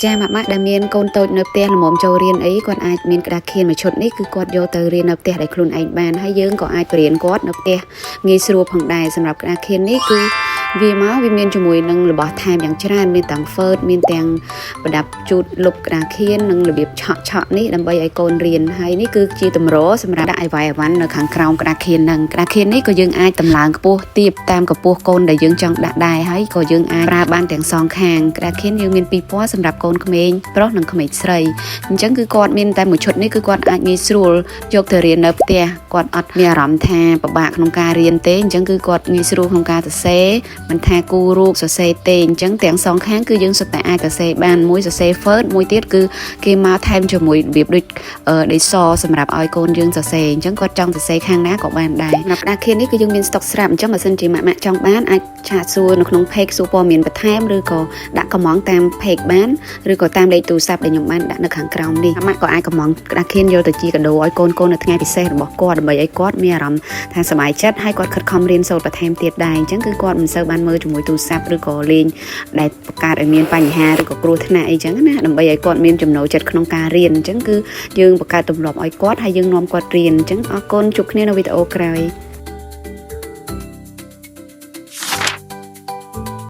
ចាម៉ាក់ម៉ាក់ដែលមានកូនតូចនៅផ្ទះល្មមចូលរៀនអីគាត់អាចមានក្តារខៀនមួយឈុតនេះគឺគាត់យកទៅរៀននៅផ្ទះដែលខ្លួនឯងបានហើយយើងក៏អាចបរៀនគាត់នៅផ្ទះងាយស្រួលផងដែរសម្រាប់ក្តារខៀននេះគឺវាមានជាមួយនឹងរបស់ថែមយ៉ាងច្រើនមានទាំងហ្វឺតមានទាំងប្រដាប់ជូតលុបក្តារខៀននិងរបៀបឆក់នេះដើម្បីឲ្យកូនរៀនហើយនេះគឺជាតម្រូសម្រាប់ដាក់អីវ៉ៃអវ៉ាន់នៅខាងក្រោមក្តារខៀននឹងក្តារខៀននេះក៏យើងអាចតម្លើងខ្ពស់ទាបតាមកម្ពស់កូនដែលយើងចង់ដាក់ដែរហើយក៏យើងអាចប្រើបានទាំងសងខាងក្តារខៀនយើងមានពីរពណ៌សម្រាប់កូនក្មេងប្រុសនិងក្មេងស្រីអញ្ចឹងគឺគាត់មានតែមួយឈុតនេះគឺគាត់អាចងាយស្រួលយកទៅរៀននៅផ្ទះគាត់អត់មានអារម្មណ៍ថាពិបាកក្នុងការរៀនទេអញ្ចឹងគឺគាត់ងាយស្រួលក្នុងការសរសេរមិនថាគូរូបសរសេរទេអញ្ចឹងទាំងសងខាងគឺយើងសុទ្ធតែអាចសរសេរបានមួយសរសេរហ្វឺតមួយទៀតគឺគេមកថែមជាមួយរបៀបដូចដីសសម្រាប់ឲ្យកូនយើងសរសេរអញ្ចឹងគាត់ចង់សរសេរខាងណាក៏បានដែរសម្រាប់ក្តារខៀននេះគឺយើងមានស្តុកស្រាប់អញ្ចឹងបើសិនជាម៉ាក់ចង់បានអាចឆាតសួរនៅក្នុង page សួរព័ត៌មានបន្ថែមឬក៏ដាក់កំងតាម page បានឬក៏តាមលេខទូរស័ព្ទដែលខ្ញុំបានដាក់នៅខាងក្រោមនេះម៉ាក់ក៏អាចកំងក្តារខៀនយកទៅជាកាដូឲ្យកូននៅថ្ងៃពិសេសរបស់គាត់ដើម្បីឲ្យគាត់មានអារម្មណ៍ថាសប្បាយចិត្តហើយគាត់ខិតខំរៀនសូត្របន្ថែមទៀតដែរអញ្ចឹងគឺគាត់មិនសូវបានមើលជាមួយទូរស័ព្ទឬក៏លេងដែលបង្កើតឲ្យមានបញ្ហាឬក៏គ្រោះថ្នាក់អីចឹងណាដើម្បីឲ្យគាត់មានចំណូលចិត្តក្នុងការរៀនអញ្ចឹងគឺយើងបង្កើតទម្លាប់ឲ្យគាត់ហើយយើងនាំគាត់រៀនអញ្ចឹងអរគុណជួបគ្នានៅវីដេអូក្រោយ